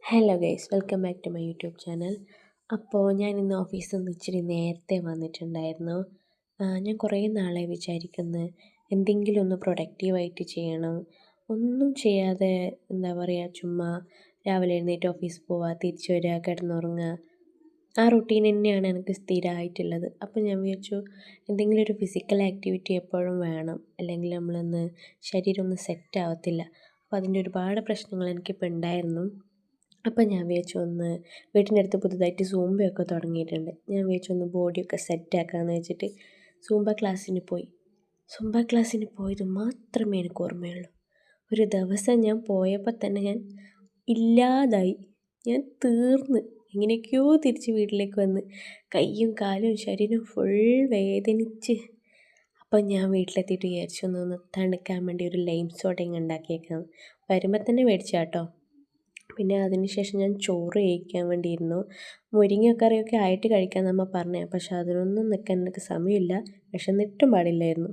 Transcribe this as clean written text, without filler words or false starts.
Hello guys, welcome back to my YouTube channel. അപ്പോൾ ഞാൻ ഇന്ന് ഓഫീസിൽ നിന്ന് ഇച്ചിരി നേരത്തെ വന്നിട്ടുണ്ടായിരുന്നു. ഞാൻ കുറേ നാളായി വിചാരിക്കുന്നു എന്തെങ്കിലും ഒന്ന് പ്രൊഡക്റ്റീവായിട്ട് ചെയ്യണം. ഒന്നും ചെയ്യാതെ എന്താ പറയുക, ചുമ്മാ രാവിലെ എഴുന്നേറ്റ് ഓഫീസിൽ പോവുക, തിരിച്ച് വരിക, കിടന്നുറങ്ങുക. ആ റൊട്ടീൻ തന്നെയാണ് എനിക്ക് സ്ഥിരമായിട്ടുള്ളത്. അപ്പോൾ ഞാൻ വിചാരിച്ചു എന്തെങ്കിലും ഒരു ഫിസിക്കൽ ആക്ടിവിറ്റി എപ്പോഴും വേണം, അല്ലെങ്കിൽ നമ്മളൊന്ന് ശരീരം ഒന്ന് സെറ്റ് ആവത്തില്ല. അപ്പോൾ അതിൻ്റെ ഒരുപാട് പ്രശ്നങ്ങൾ എനിക്കിപ്പോൾ ഉണ്ടായിരുന്നു. അപ്പം ഞാൻ വിചാരിച്ചു വീട്ടിൻ്റെ അടുത്ത് പുതുതായിട്ട് സൂംബയൊക്കെ തുടങ്ങിയിട്ടുണ്ട്. ഞാൻ വിചാരിച്ചു ബോഡിയൊക്കെ സെറ്റാക്കാമെന്ന് വെച്ചിട്ട് സൂംബ ക്ലാസ്സിന് പോയി. സൂംബ ക്ലാസ്സിന് പോയത് മാത്രമേ എനിക്ക് ഓർമ്മയുള്ളൂ. ഒരു ദിവസം ഞാൻ പോയപ്പോൾ തന്നെ ഞാൻ ഇല്ലാതായി, ഞാൻ തീർന്ന്. എങ്ങനെയൊക്കെയോ തിരിച്ച് വീട്ടിലേക്ക് വന്ന് കൈയും കാലും ശരീരം ഫുൾ വേദനിച്ച്. അപ്പം ഞാൻ വീട്ടിലെത്തിയിട്ട് വിചാരിച്ചു ഒന്ന് തണുക്കാൻ വേണ്ടി ഒരു ലൈം സോഡയും ഉണ്ടാക്കിയേക്കാം. വരുമ്പോൾ തന്നെ മേടിച്ചാട്ടോ. പിന്നെ അതിനുശേഷം ഞാൻ ചോറ് കഴിക്കാൻ വേണ്ടിയിരുന്നു. മുരിങ്ങക്കറിയൊക്കെ ആയിട്ട് കഴിക്കാൻ നമ്മൾ പറഞ്ഞത്, പക്ഷെ അതിനൊന്നും നിൽക്കാൻ എനിക്ക് സമയമില്ല. വിശന്നിട്ടും പാടില്ലായിരുന്നു.